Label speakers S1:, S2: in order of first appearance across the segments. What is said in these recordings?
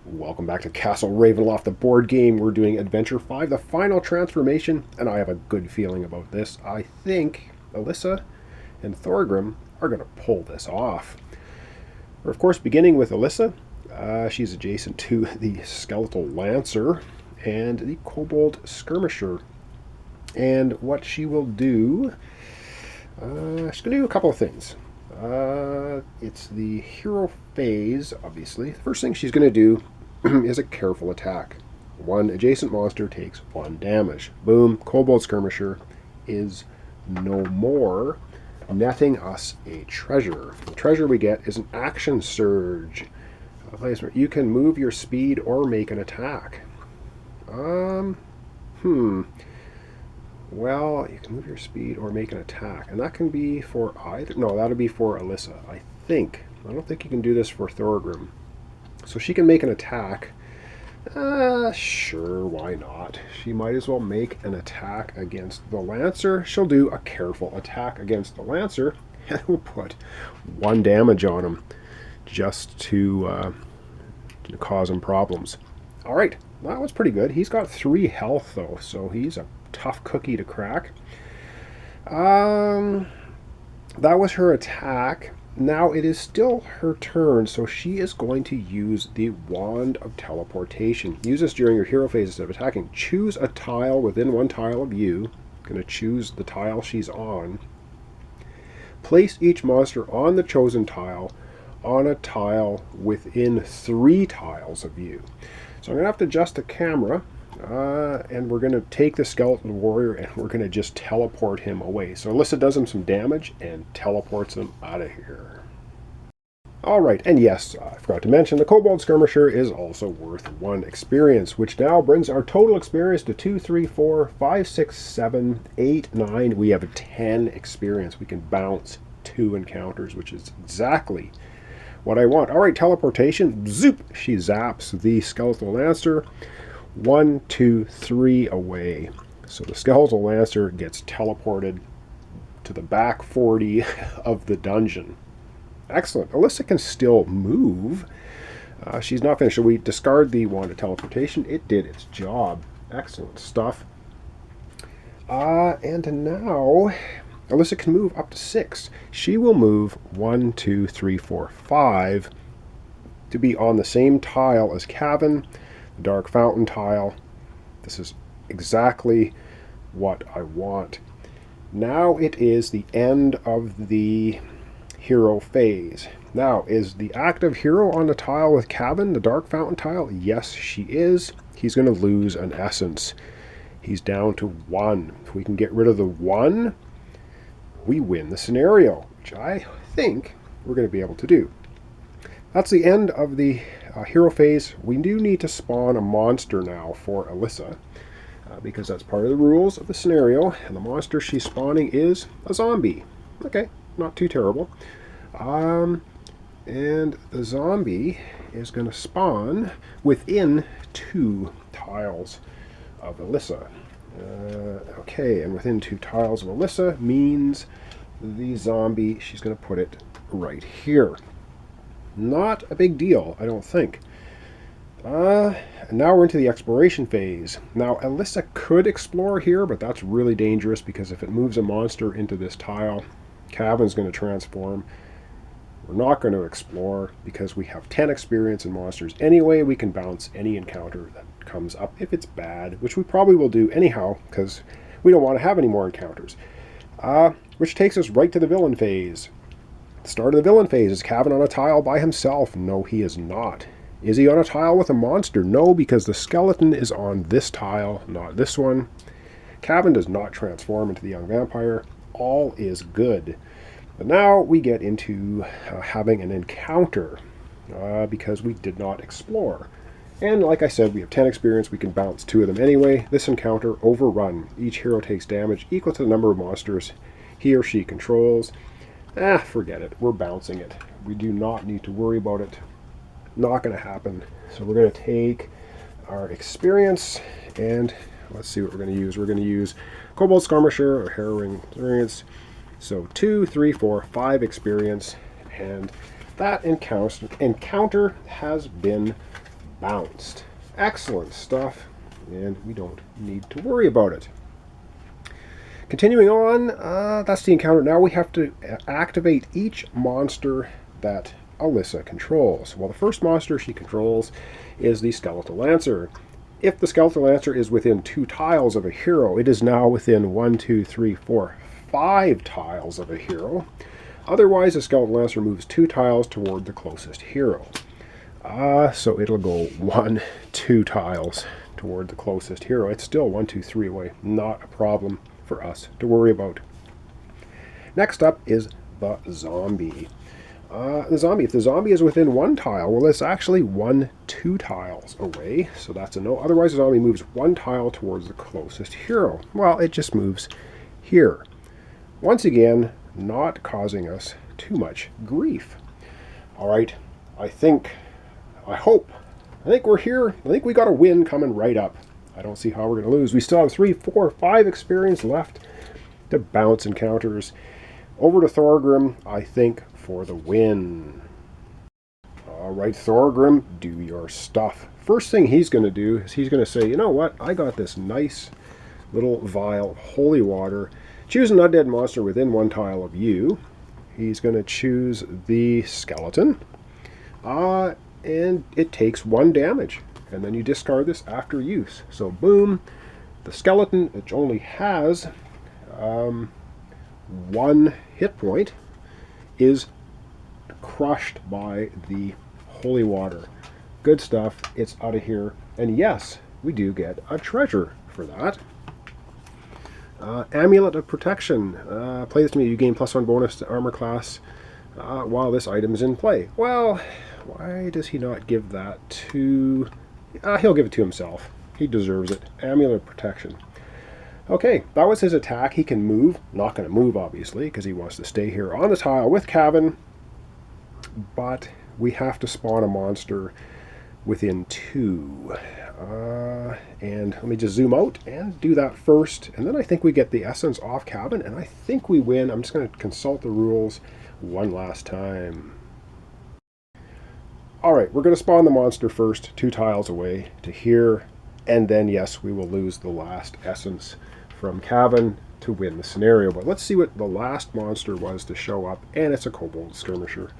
S1: Welcome back to Castle Ravenloft, the board game. We're doing Adventure 5, the final transformation, and I have a good feeling about this. I think Alyssa and Thorgrim are going to pull this off. We're, of course, beginning with Alyssa. She's adjacent to the Skeletal Lancer and the Kobold Skirmisher. And what she will do, she's going to do a couple of things. It's the hero phase, obviously. The first thing she's going to do is a careful attack. One adjacent monster takes 1 damage. Boom, Kobold Skirmisher is no more, netting us a treasure. The treasure we get is an action surge. A place where you can move your speed or make an attack. Well, you can move your speed or make an attack. And that can be for either... No, that'll be for Alyssa, I think. I don't think you can do this for Thorgrim. So she can make an attack. Sure, why not? She might as well make an attack against the Lancer. She'll do a careful attack against the Lancer. And we'll put 1 damage on him. Just to cause him problems. Alright, that was pretty good. He's got 3 health, though. So he's a tough cookie to crack. That was her attack. Now it is still her turn, so she is going to use the Wand of Teleportation. Use this during your hero phase instead of attacking. Choose a tile within 1 tile of you. Going to choose the tile she's on. Place each monster on the chosen tile on a tile within 3 tiles of you. So I'm going to have to adjust the camera. And we're going to take the Skeleton Warrior and we're going to just teleport him away. So Alyssa does him some damage and teleports him out of here. Alright, and yes, I forgot to mention, the Kobold Skirmisher is also worth 1 experience, which now brings our total experience to 2, 3, 4, 5, 6, 7, 8, 9. We have a 10 experience. We can bounce 2 encounters, which is exactly what I want. Alright, teleportation. Zoop! She zaps the Skeletal Lancer. 1, 2, 3 away. So the Skeletal Lancer gets teleported to the back 40 of the dungeon. Excellent. Alyssa can still move. She's not finished. So we discard the Wand of Teleportation. It did its job. Excellent stuff. And now Alyssa can move up to 6. She will move 1, 2, 3, 4, 5 to be on the same tile as Kavan. Dark Fountain tile. This is exactly what I want. Now it is the end of the hero phase. Now, is the active hero on the tile with Kavan, the Dark Fountain tile? Yes, she is. He's going to lose an essence. He's down to 1. If we can get rid of the 1, we win the scenario, which I think we're going to be able to do. That's the end of the hero phase. We do need to spawn a monster now for Alyssa, because that's part of the rules of the scenario, and the monster she's spawning is a zombie. Okay, not too terrible. And the zombie is going to spawn within 2 tiles of Alyssa. Okay, and within 2 tiles of Alyssa means the zombie, she's going to put it right here. Not a big deal, I don't think. And now we're into the exploration phase. Now, Alyssa could explore here, but that's really dangerous because if it moves a monster into this tile, Kavan's going to transform. We're not going to explore because we have 10 experience in monsters anyway. We can bounce any encounter that comes up if it's bad, which we probably will do anyhow because we don't want to have any more encounters. Which takes us right to the villain phase. The start of the villain phase. Is Kavan on a tile by himself? No, he is not. Is he on a tile with a monster? No, because the skeleton is on this tile, not this one. Kavan does not transform into the young vampire. All is good. But now we get into having an encounter because we did not explore. And like I said, we have 10 experience. We can bounce 2 of them anyway. This encounter, Overrun. Each hero takes damage equal to the number of monsters he or she controls. Forget it. We're bouncing it. We do not need to worry about it. Not going to happen. So we're going to take our experience and let's see what we're going to use. We're going to use Kobold Skirmisher or Harrowing Experience. So 2, 3, 4, 5 experience. And that encounter has been bounced. Excellent stuff, and we don't need to worry about it. Continuing on, that's the encounter. Now we have to activate each monster that Alyssa controls. Well, the first monster she controls is the Skeletal Lancer. If the Skeletal Lancer is within 2 tiles of a hero, it is now within 1, 2, 3, 4, 5 tiles of a hero. Otherwise, the Skeletal Lancer moves 2 tiles toward the closest hero. So it'll go 1, 2 tiles toward the closest hero. It's still 1, 2, 3 away. Not a problem for us to worry about. Next up is the zombie. If the zombie is within 1 tile, well, it's actually 1, 2 tiles away, so that's a no. Otherwise, the zombie moves 1 tile towards the closest hero. Well, it just moves here. Once again, not causing us too much grief. All right, I think we're here. I think we got a win coming right up. I don't see how we're going to lose. We still have 3, 4, 5 experience left to bounce encounters. Over to Thorgrim, I think, for the win. All right, Thorgrim, do your stuff. First thing he's going to do is he's going to say, you know what? I got this nice little vial of holy water. Choose an undead monster within 1 tile of you. He's going to choose the skeleton. And it takes 1 damage. And then you discard this after use. So boom, the skeleton, which only has 1 hit point, is crushed by the holy water. Good stuff. It's out of here. And yes, we do get a treasure for that. Amulet of Protection. Play this to me. You gain +1 bonus to armor class while this item is in play. Well, why does he not give that to... he'll give it to himself. He deserves it. Amulet of Protection. Okay, that was his attack. He can move. Not going to move, obviously, because he wants to stay here on the tile with Kavan. But we have to spawn a monster within 2. And let me just zoom out and do that first. And then I think we get the essence off Kavan, and I think we win. I'm just going to consult the rules one last time. Alright, we're going to spawn the monster first, 2 tiles away to here. And then, yes, we will lose the last essence from Kavan to win the scenario. But let's see what the last monster was to show up. And it's a Kobold Skirmisher.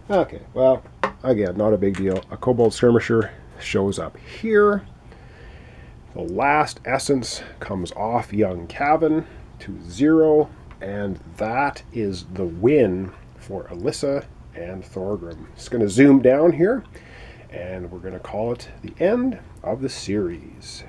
S1: Okay, well, again, not a big deal. A Kobold Skirmisher shows up here. The last essence comes off young Kavan to 0. And that is the win for Alyssa and Thorgrim. Just going to zoom down here. And we're going to call it the end of the series.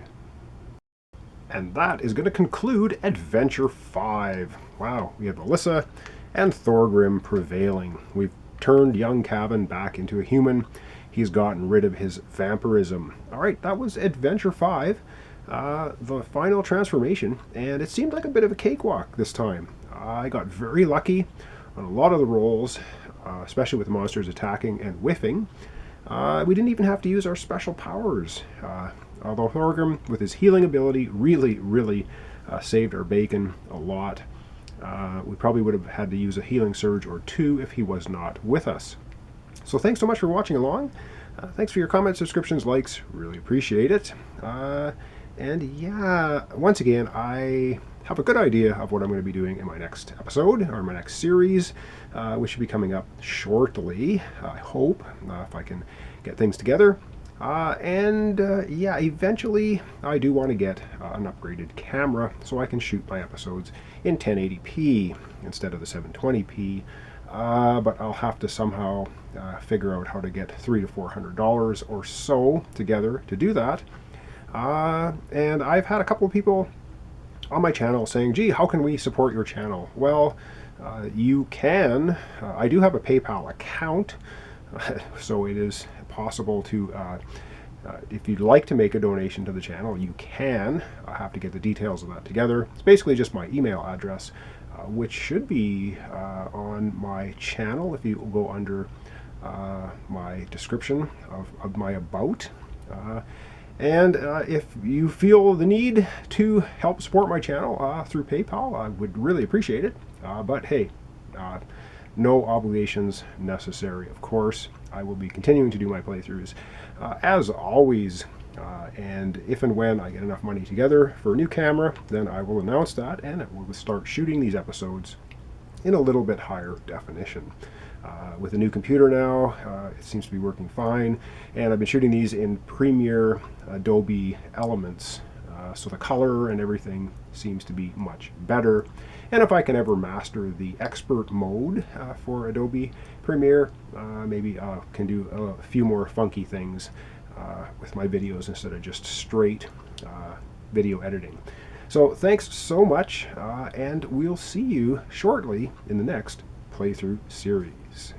S1: And that is going to conclude Adventure 5. Wow, we have Alyssa and Thorgrim prevailing. We've turned young Kavan back into a human. He's gotten rid of his vampirism. Alright, that was Adventure 5. The final transformation. And it seemed like a bit of a cakewalk this time. I got very lucky on a lot of the rolls, especially with monsters attacking and whiffing. We didn't even have to use our special powers. Although Thorgrim, with his healing ability, really saved our bacon a lot. We probably would have had to use a healing surge or 2 if he was not with us. So thanks so much for watching along. Thanks for your comments, subscriptions, likes. Really appreciate it. And yeah, once again, I have a good idea of what I'm going to be doing in my next episode, or my next series, which should be coming up shortly, I hope, if I can get things together. Yeah, eventually I do want to get an upgraded camera so I can shoot my episodes in 1080p instead of the 720p. But I'll have to somehow figure out how to get $300 to $400 or so together to do that. And I've had a couple of people on my channel saying, gee, how can we support your channel? Well, you can. I do have a PayPal account, so it is possible to, if you'd like to make a donation to the channel, you can. I have to get the details of that together. It's basically just my email address, which should be on my channel if you go under my description of my about. And if you feel the need to help support my channel through PayPal, I would really appreciate it. But hey, no obligations necessary, of course. I will be continuing to do my playthroughs as always. And if and when I get enough money together for a new camera, then I will announce that, and we'll start shooting these episodes in a little bit higher definition. With a new computer now, it seems to be working fine, and I've been shooting these in Premiere Adobe Elements, so the color and everything seems to be much better. And if I can ever master the expert mode for Adobe Premiere, maybe I can do a few more funky things with my videos instead of just straight video editing. So thanks so much, and we'll see you shortly in the next playthrough series.